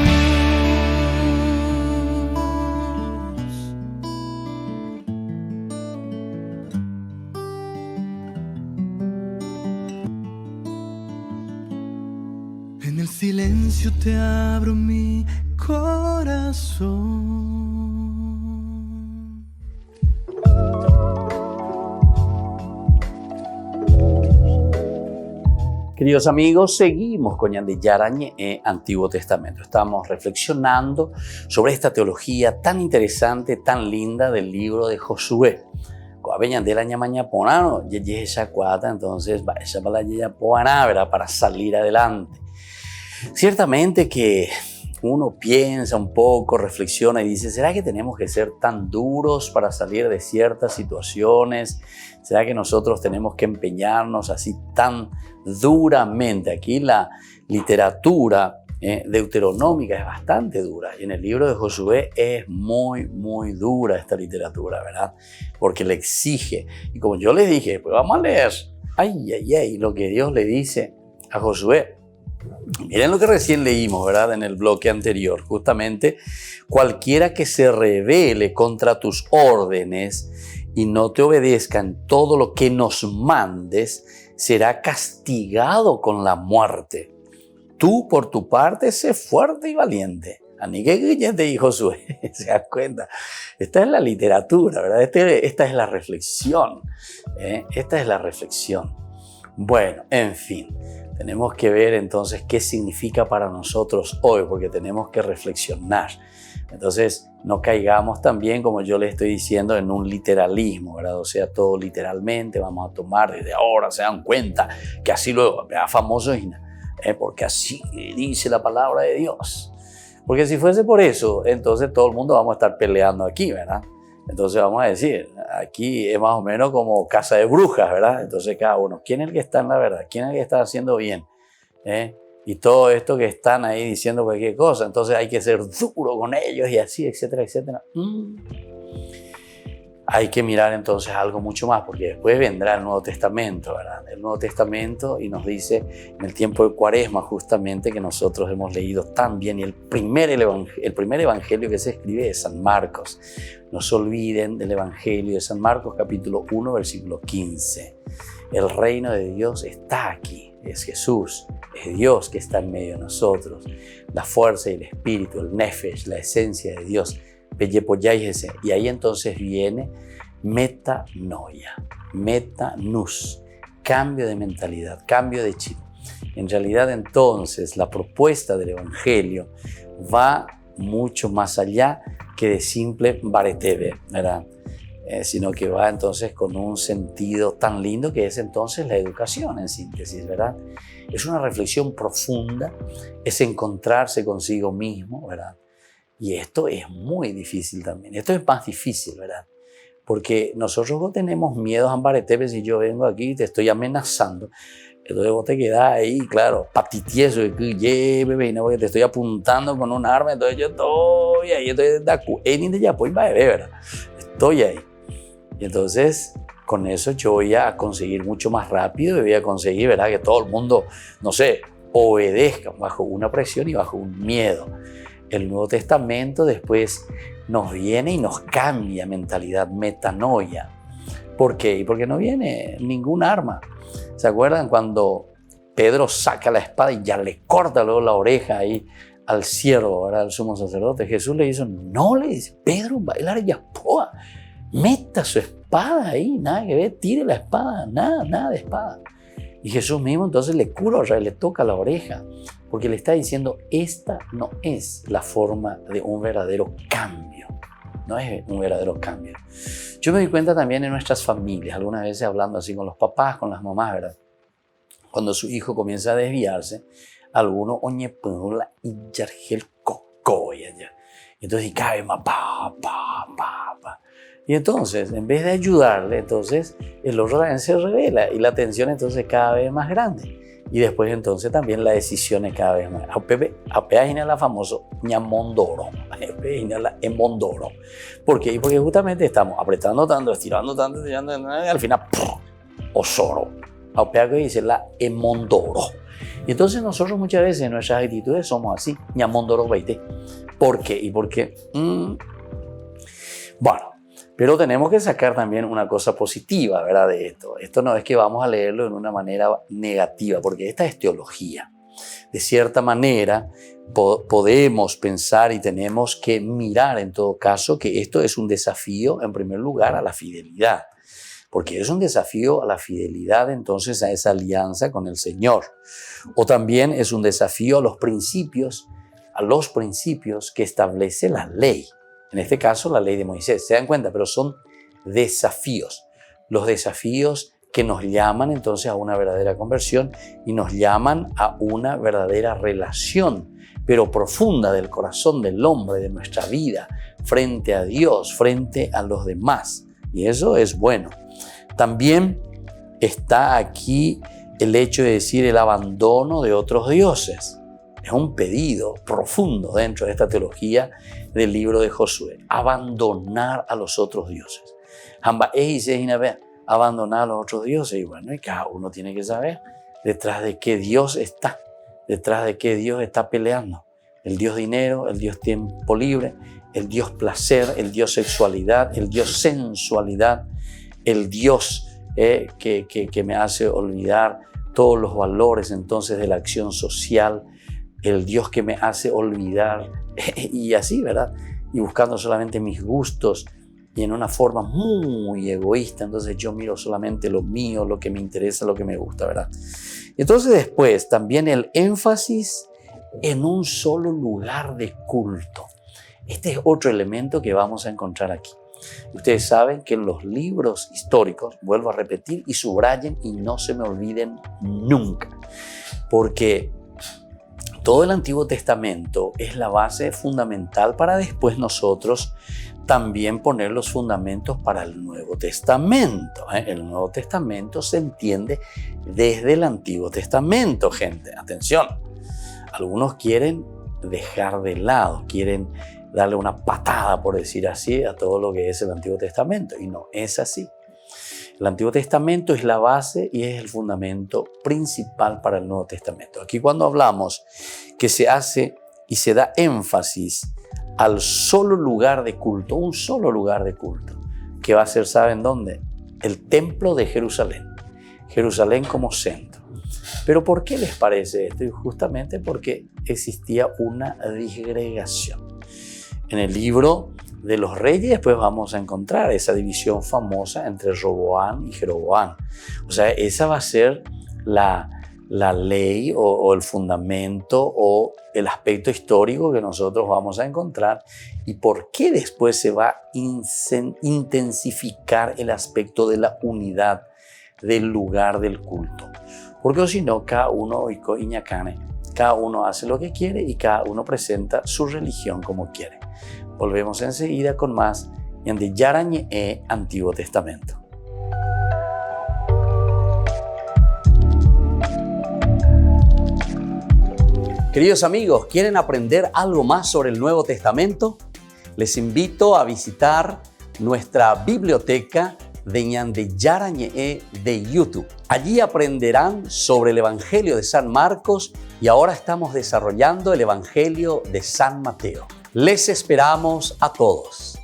En el silencio te abro mi corazón. Queridos amigos, seguimos con Ñande Yarañe, Antiguo Testamento. Estamos reflexionando sobre esta teología tan interesante, tan linda del libro de Josué. Entonces, para salir adelante. Ciertamente que uno piensa un poco, reflexiona y dice, ¿será que tenemos que ser tan duros para salir de ciertas situaciones? ¿Será que nosotros tenemos que empeñarnos así tan duramente? Aquí la literatura deuteronómica es bastante dura y en el libro de Josué es muy, muy dura esta literatura, ¿verdad? Porque le exige. Y como yo les dije, pues vamos a leer, lo que Dios le dice a Josué. Miren lo que recién leímos, ¿verdad? En el bloque anterior. Justamente, cualquiera que se rebele contra tus órdenes y no te obedezca en todo lo que nos mandes, será castigado con la muerte. Tú, por tu parte, sé fuerte y valiente. Ani que te dijo Josué, ¿se dan cuenta? Esta es la literatura, ¿verdad? Esta es la reflexión. Esta es la reflexión. Bueno, en fin. Tenemos que ver entonces qué significa para nosotros hoy, porque tenemos que reflexionar. Entonces, no caigamos también, como yo le estoy diciendo, en un literalismo, ¿verdad? O sea, todo literalmente vamos a tomar desde ahora, se dan cuenta que así luego, famoso, porque así dice la palabra de Dios. Porque si fuese por eso, entonces todo el mundo vamos a estar peleando aquí, ¿verdad? Entonces vamos a decir, aquí es más o menos como casa de brujas, ¿verdad? Entonces cada uno, ¿quién es el que está en la verdad? ¿Quién es el que está haciendo bien? Y todo esto que están ahí diciendo cualquier cosa, entonces hay que ser duro con ellos y así, etcétera, etcétera. Hay que mirar entonces algo mucho más, porque después vendrá el Nuevo Testamento, ¿verdad? El Nuevo Testamento y nos dice en el tiempo de Cuaresma justamente que nosotros hemos leído tan bien y el primer evangelio que se escribe es San Marcos. No se olviden del evangelio de San Marcos capítulo 1 versículo 15. El reino de Dios está aquí, es Jesús, es Dios que está en medio de nosotros. La fuerza y el espíritu, el nefesh, la esencia de Dios. Y ahí entonces viene metanoia, metanus, cambio de mentalidad, cambio de chip. En realidad entonces la propuesta del evangelio va mucho más allá que de simple baretebe, ¿verdad? Sino que va entonces con un sentido tan lindo que es entonces la educación en síntesis, ¿verdad? Es una reflexión profunda, es encontrarse consigo mismo, ¿verdad? Y esto es muy difícil también. Esto es más difícil, ¿verdad? Porque nosotros no tenemos miedo a baretebe si yo vengo aquí y te estoy amenazando. Entonces vos te quedás ahí, claro, patitieso, porque te estoy apuntando con un arma, entonces yo estoy ahí, estoy ahí. Y entonces con eso yo voy a conseguir mucho más rápido y voy a conseguir, ¿verdad? Que todo el mundo, no sé, obedezca bajo una presión y bajo un miedo. El Nuevo Testamento después nos viene y nos cambia mentalidad, metanoia. ¿Por qué? Porque no viene ningún arma. ¿Se acuerdan cuando Pedro saca la espada y ya le corta luego la oreja ahí al siervo, ¿verdad? Al sumo sacerdote? Jesús le dice, no, le dice, Pedro, bailar ya poa, meta su espada ahí, nada que ver, tire la espada, nada de espada. Y Jesús mismo entonces le cura, o sea, le toca la oreja, porque le está diciendo, esta no es la forma de un verdadero cambio. No es un verdadero cambio. Yo me doy cuenta también en nuestras familias, algunas veces hablando así con los papás, con las mamás, ¿verdad? Cuando su hijo comienza a desviarse, alguno oñepula y yargel cocoya ya. Entonces, y cada vez más, Y entonces, en vez de ayudarle, entonces el otro también se revela y la tensión entonces cada vez más grande. Y después entonces también la decisión es cada vez más. Apeas la famoso ñamondoro. Apeas emondoro. ¿Por qué? Porque justamente estamos apretando tanto, estirando tanto, y al final, osoro. Apeas que dice la emondoro. Y entonces nosotros muchas veces en nuestras actitudes somos así, ñamondoro 20. ¿Por qué? Y porque, bueno, pero tenemos que sacar también una cosa positiva, ¿verdad? De esto. Esto no es que vamos a leerlo en una manera negativa, porque esta es teología. De cierta manera, podemos pensar y tenemos que mirar en todo caso que esto es un desafío, en primer lugar, a la fidelidad. Porque es un desafío a la fidelidad, entonces, a esa alianza con el Señor. O también es un desafío a los principios que establece la ley. En este caso, la ley de Moisés. ¿Se dan cuenta? Pero son desafíos. Los desafíos que nos llaman entonces a una verdadera conversión y nos llaman a una verdadera relación, pero profunda del corazón del hombre, de nuestra vida, frente a Dios, frente a los demás. Y eso es bueno. También está aquí el hecho de decir el abandono de otros dioses. Es un pedido profundo dentro de esta teología del libro de Josué. Abandonar a los otros dioses. Abandonar a los otros dioses. Y bueno, y cada uno tiene que saber detrás de qué Dios está. Detrás de qué Dios está peleando. El Dios dinero, el Dios tiempo libre, el Dios placer, el Dios sexualidad, el Dios sensualidad, el Dios que me hace olvidar todos los valores entonces de la acción social, el Dios que me hace olvidar, y así, ¿verdad? Y buscando solamente mis gustos y en una forma muy egoísta, entonces yo miro solamente lo mío, lo que me interesa, lo que me gusta, ¿verdad? Y entonces después también el énfasis en un solo lugar de culto. Este es otro elemento que vamos a encontrar aquí. Ustedes saben que en los libros históricos, vuelvo a repetir y subrayen y no se me olviden nunca, porque todo el Antiguo Testamento es la base fundamental para después nosotros también poner los fundamentos para el Nuevo Testamento. El Nuevo Testamento se entiende desde el Antiguo Testamento, gente. Atención, algunos quieren dejar de lado, quieren darle una patada, por decir así, a todo lo que es el Antiguo Testamento. Y no es así. El Antiguo Testamento es la base y es el fundamento principal para el Nuevo Testamento. Aquí cuando hablamos que se hace y se da énfasis al solo lugar de culto, un solo lugar de culto, que va a ser, ¿saben dónde? El Templo de Jerusalén. Jerusalén como centro. ¿Pero por qué les parece esto? Y justamente porque existía una disgregación. En el libro de los Reyes después vamos a encontrar esa división famosa entre Roboam y Jeroboam. O sea, esa va a ser la ley o el fundamento o el aspecto histórico que nosotros vamos a encontrar y por qué después se va a intensificar el aspecto de la unidad del lugar del culto. Porque si no, cada uno hace lo que quiere y cada uno presenta su religión como quiere. Volvemos enseguida con más Ñande Yarañe Antiguo Testamento. Queridos amigos, ¿quieren aprender algo más sobre el Nuevo Testamento? Les invito a visitar nuestra biblioteca de Ñande Yarañe de YouTube. Allí aprenderán sobre el Evangelio de San Marcos y ahora estamos desarrollando el Evangelio de San Mateo. Les esperamos a todos.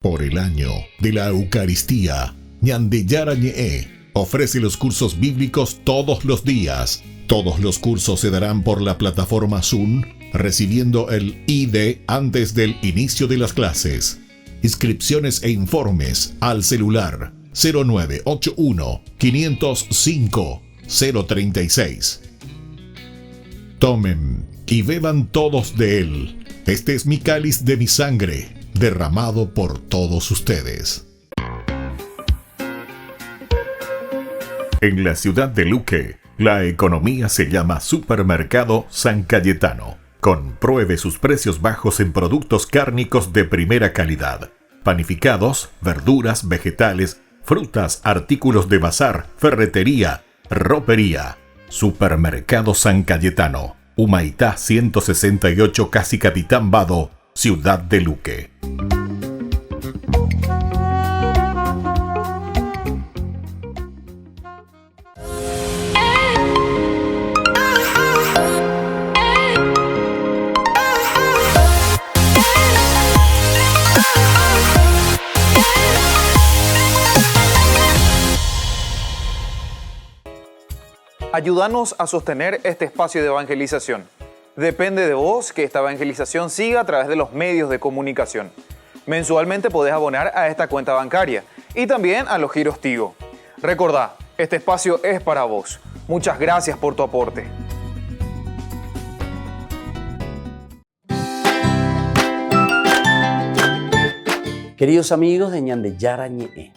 Por el año de la Eucaristía, Ñande Yarañe ofrece los cursos bíblicos todos los días. Todos los cursos se darán por la plataforma Zoom, recibiendo el ID antes del inicio de las clases. Inscripciones e informes al celular 0981 505 036. Tomen y beban todos de él. Este es mi cáliz de mi sangre, derramado por todos ustedes. En la ciudad de Luque, La economía se llama Supermercado San Cayetano. Compruebe sus precios bajos en productos cárnicos de primera calidad. Panificados, verduras, vegetales, frutas, artículos de bazar, ferretería, ropería. Supermercado San Cayetano. Humaitá 168, Casi Capitán Vado, Ciudad de Luque. Ayúdanos a sostener este espacio de evangelización. Depende de vos que esta evangelización siga a través de los medios de comunicación. Mensualmente podés abonar a esta cuenta bancaria y también a los giros Tigo. Recordá, este espacio es para vos. Muchas gracias por tu aporte. Queridos amigos de Ñande Yarañe,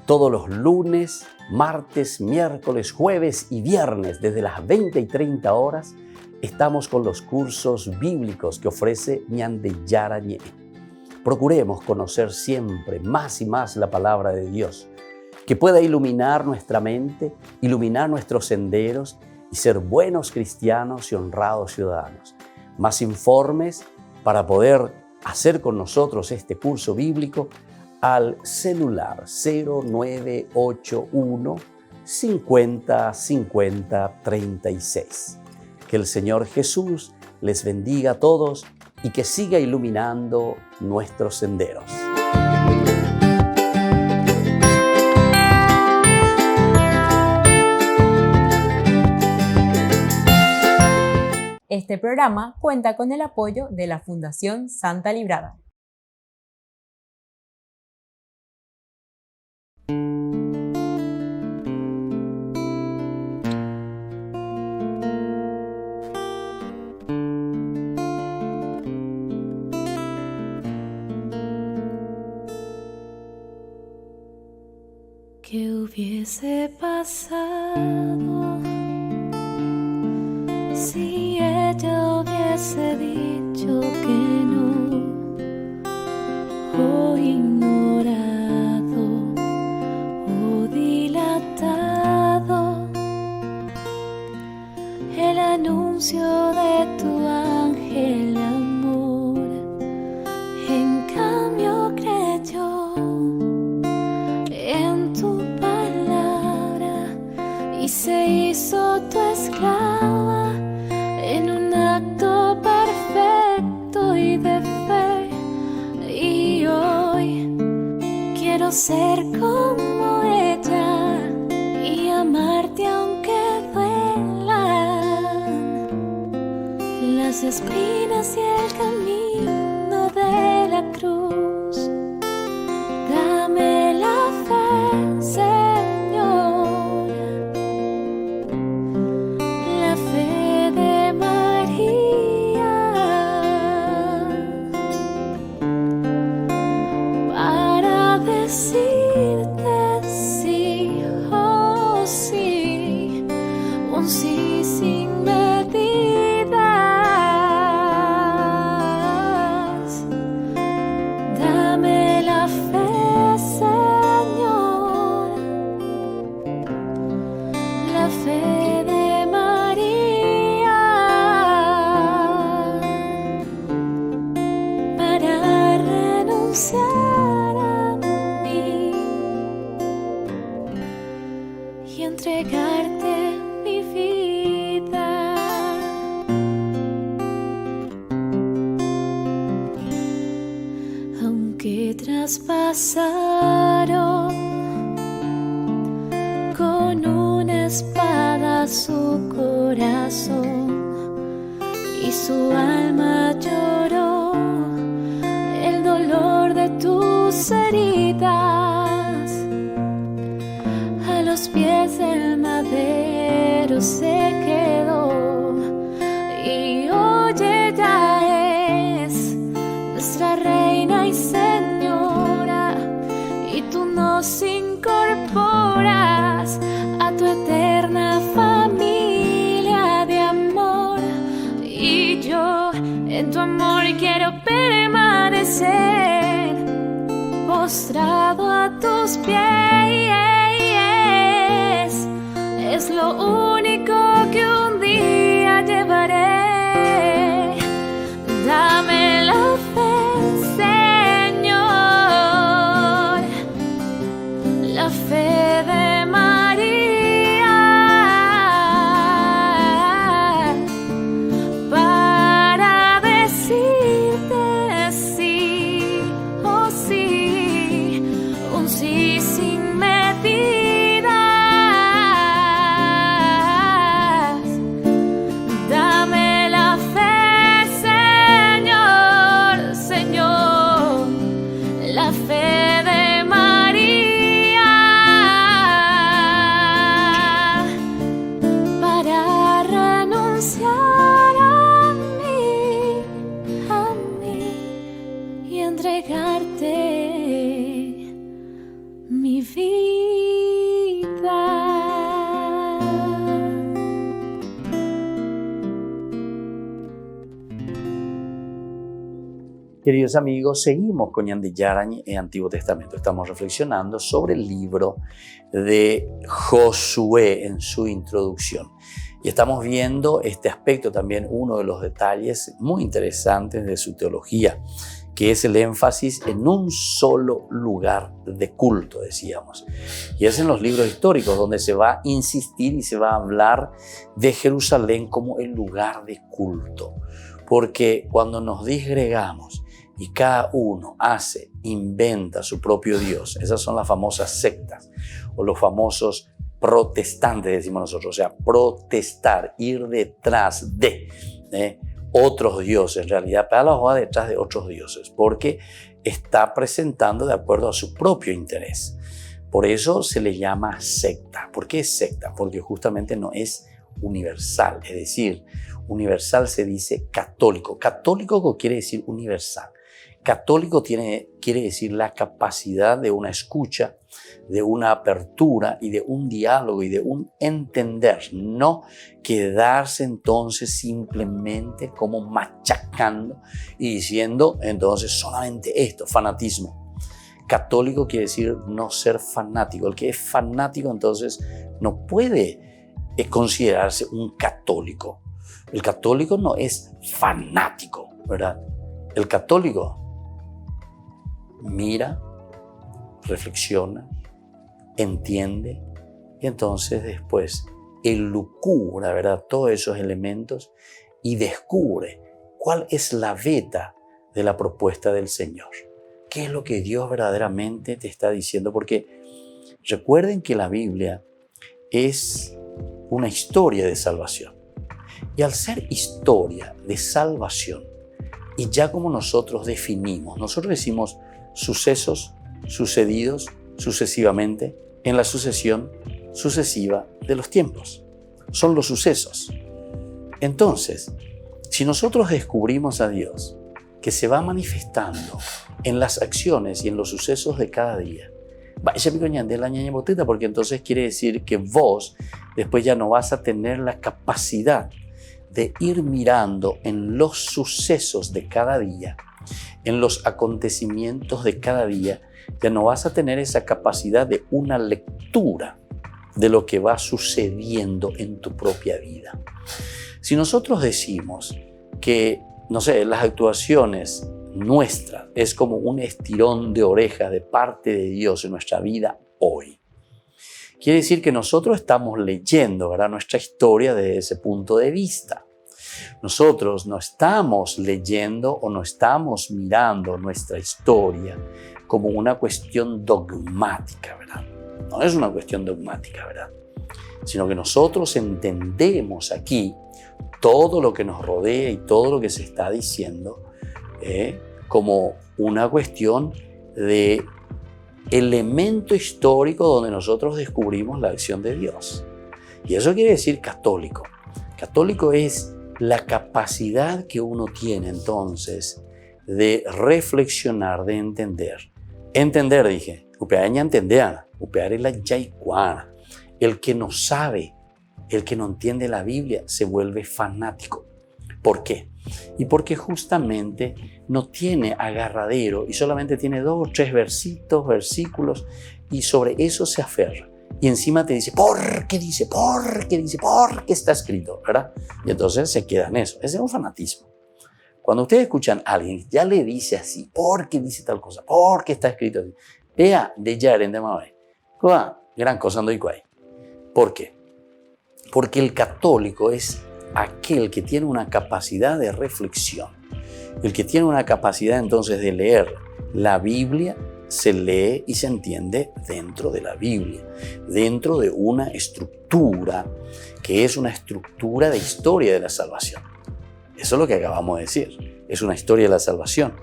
todos los lunes, martes, miércoles, jueves y viernes desde las 20 y 30 horas estamos con los cursos bíblicos que ofrece Ñande Yarañe. Procuremos conocer siempre más y más la palabra de Dios, que pueda iluminar nuestra mente, iluminar nuestros senderos y ser buenos cristianos y honrados ciudadanos. Más informes para poder hacer con nosotros este curso bíblico al celular 0981 50 50 36. Que el Señor Jesús les bendiga a todos y que siga iluminando nuestros senderos. Este programa cuenta con el apoyo de la Fundación Santa Librada. ¿Qué hubiese pasado si ella hubiese dicho que no, o ignorado o dilatado el anuncio de tu ángel de amor? En cambio creyó en tu palabra y se hizo tu esclava en un acto perfecto y de fe. Y hoy quiero ser como ella y amarte aunque duelan las espinas y el camino de la cruz. Dame la fe, Señor, la fe de María, para decirte sí, oh sí, un sí sin medidas. Dame la fe, Señor, la fe de María, para renunciar a mí y entregarte mi vida. Aunque traspasaron con una espada su corazón y su alma lloró el dolor de tus heridas, a los pies del madero se quedó. Y hoy ella es nuestra reina y señora, y tú nos incorporas a tu eterna familia. de María para decirte sí, oh sí, un sí sin medidas. Dame la fe, Señor, Señor, la fe de María para renunciar a mí y entregarte mi vida. Queridos amigos, seguimos con Ñande Yarañe en Antiguo Testamento. Estamos reflexionando sobre el libro de Josué en su introducción. Y estamos viendo este aspecto también, uno de los detalles muy interesantes de su teología, que es el énfasis en un solo lugar de culto, decíamos. Y es en los libros históricos donde se va a insistir y se va a hablar de Jerusalén como el lugar de culto. Porque cuando nos disgregamos y cada uno inventa su propio Dios, esas son las famosas sectas o los famosos protestantes, decimos nosotros, o sea, protestar, ir detrás de otros dioses, en realidad, para la va detrás de otros dioses, porque está presentando de acuerdo a su propio interés. Por eso se le llama secta. ¿Por qué es secta? Porque justamente no es universal, es decir, universal se dice católico. Católico quiere decir universal. Católico quiere decir la capacidad de una escucha, de una apertura y de un diálogo y de un entender, no quedarse entonces simplemente como machacando y diciendo entonces solamente esto, fanatismo. Católico quiere decir no ser fanático. El que es fanático entonces no puede considerarse un católico. El católico no es fanático, ¿verdad? El católico mira, reflexiona, entiende y entonces después elucubra, ¿verdad?, todos esos elementos y descubre cuál es la veta de la propuesta del Señor. ¿Qué es lo que Dios verdaderamente te está diciendo? Porque recuerden que la Biblia es una historia de salvación. Y al ser historia de salvación, y ya como nosotros definimos, nosotros decimos sucesos sucedidos sucesivamente en la sucesión sucesiva de los tiempos. Son los sucesos. Entonces, si nosotros descubrimos a Dios que se va manifestando en las acciones y en los sucesos de cada día, porque entonces quiere decir que vos después ya no vas a tener la capacidad de ir mirando en los sucesos de cada día, en los acontecimientos de cada día, ya no vas a tener esa capacidad de una lectura de lo que va sucediendo en tu propia vida. Si nosotros decimos que, no sé, las actuaciones nuestras es como un estirón de oreja de parte de Dios en nuestra vida hoy, quiere decir que nosotros estamos leyendo, ¿verdad?, nuestra historia desde ese punto de vista. Nosotros no estamos leyendo o no estamos mirando nuestra historia como una cuestión dogmática, ¿verdad? No es una cuestión dogmática, ¿verdad? Sino que nosotros entendemos aquí todo lo que nos rodea y todo lo que se está diciendo como una cuestión de elemento histórico donde nosotros descubrimos la acción de Dios. Y eso quiere decir católico. Católico es la capacidad que uno tiene entonces de reflexionar, de entender. Entender, dije, upeaña entendeana, upear la yaicuana. El que no sabe, el que no entiende la Biblia se vuelve fanático. ¿Por qué? Y porque justamente no tiene agarradero y solamente tiene 2 o 3 versículos y sobre eso se aferra. Y encima te dice, ¿por qué dice? ¿Por qué dice? ¿Por qué está escrito? ¿Verdad? Y entonces se queda en eso. Ese es un fanatismo. Cuando ustedes escuchan a alguien, ya le dice así, ¿por qué dice tal cosa? ¿Por qué está escrito así? Vea, de Yaren de Mabe. Gran cosa ando ahí. ¿Por qué? Porque el católico es aquel que tiene una capacidad de reflexión. El que tiene una capacidad entonces de leer la Biblia, se lee y se entiende dentro de la Biblia, dentro de una estructura que es una estructura de historia de la salvación. Eso es lo que acabamos de decir, es una historia de la salvación.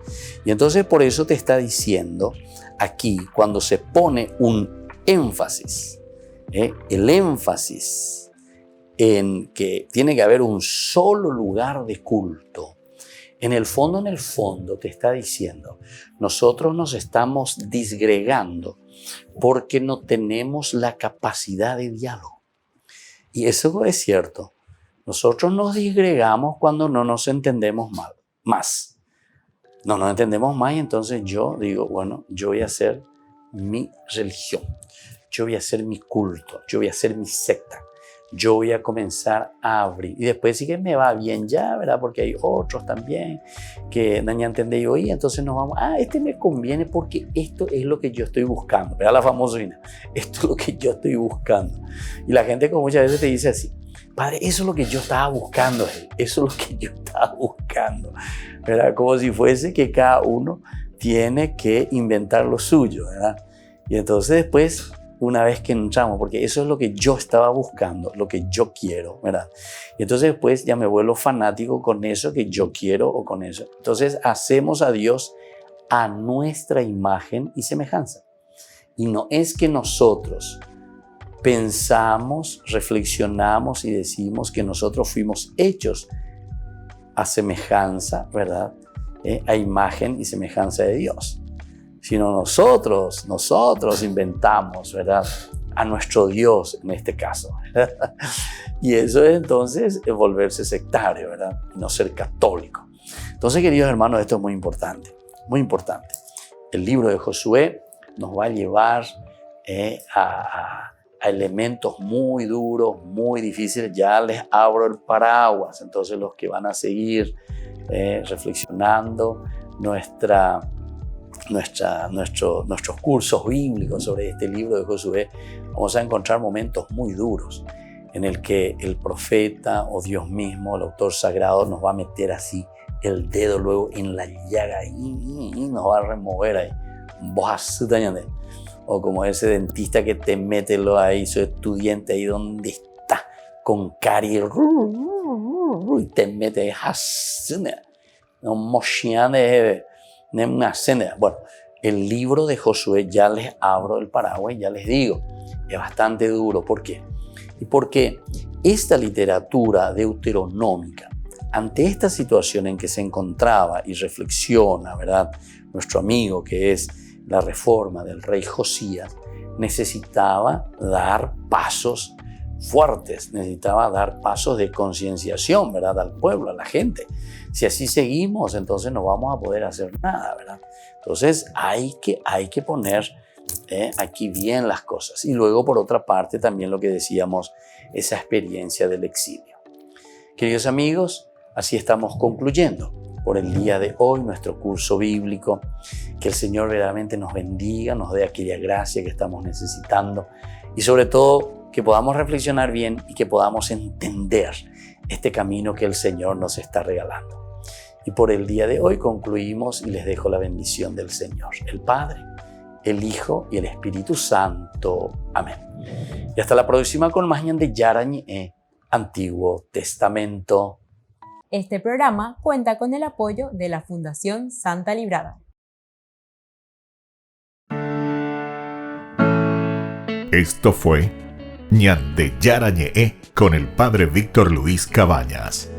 Y entonces por eso te está diciendo aquí, cuando se pone un énfasis, el énfasis en que tiene que haber un solo lugar de culto, en el fondo te está diciendo, nosotros nos estamos disgregando porque no tenemos la capacidad de diálogo. Y eso es cierto. Nosotros nos disgregamos cuando no nos entendemos más. No nos entendemos más y entonces yo digo, bueno, yo voy a hacer mi religión, yo voy a hacer mi culto, yo voy a hacer mi secta. Yo voy a comenzar a abrir. Y después sí que me va bien ya, ¿verdad? Porque hay otros también que no entendí hoy. Entonces nos vamos, este me conviene porque esto es lo que yo estoy buscando. ¿Verdad? La famosa Ina. Esto es lo que yo estoy buscando. Y la gente como muchas veces te dice así, padre, eso es lo que yo estaba buscando. Eso es lo que yo estaba buscando. ¿Verdad? Como si fuese que cada uno tiene que inventar lo suyo, ¿verdad? Y entonces después, una vez que entramos, porque eso es lo que yo estaba buscando, lo que yo quiero, ¿verdad? Y entonces después ya me vuelvo fanático con eso que yo quiero o con eso. Entonces hacemos a Dios a nuestra imagen y semejanza. Y no es que nosotros pensamos, reflexionamos y decimos que nosotros fuimos hechos a semejanza, ¿verdad? A imagen y semejanza de Dios. Sino nosotros inventamos, ¿verdad? A nuestro Dios en este caso. Y eso es entonces volverse sectario, ¿verdad? Y no ser católico. Entonces, queridos hermanos, esto es muy importante, muy importante. El libro de Josué nos va a llevar a elementos muy duros, muy difíciles. Ya les abro el paraguas, entonces los que van a seguir reflexionando nuestros cursos bíblicos sobre este libro de Josué, vamos a encontrar momentos muy duros en el que el profeta o Dios mismo, el autor sagrado, nos va a meter así el dedo luego en la llaga y nos va a remover ahí. O como ese dentista que te mete ahí, su estudiante ahí donde está, con caries, y te mete ahí, bueno, el libro de Josué, ya les abro el paraguas y ya les digo, es bastante duro. ¿Por qué? Y porque esta literatura deuteronómica, ante esta situación en que se encontraba y reflexiona, ¿verdad?, nuestro amigo, que es la reforma del rey Josías, necesitaba dar pasos fuertes, necesitaba dar pasos de concienciación, ¿verdad?, al pueblo, a la gente. Si así seguimos, entonces no vamos a poder hacer nada, ¿verdad? Entonces hay que poner aquí bien las cosas. Y luego, por otra parte, también lo que decíamos, esa experiencia del exilio. Queridos amigos, así estamos concluyendo por el día de hoy nuestro curso bíblico. Que el Señor verdaderamente nos bendiga, nos dé aquella gracia que estamos necesitando y sobre todo que podamos reflexionar bien y que podamos entender este camino que el Señor nos está regalando. Y por el día de hoy concluimos y les dejo la bendición del Señor, el Padre, el Hijo y el Espíritu Santo. Amén. Y hasta la próxima con más de Yarañé, Antiguo Testamento. Este programa cuenta con el apoyo de la Fundación Santa Librada. Esto fue Ñande Yarañé con el Padre Víctor Luis Cabañas.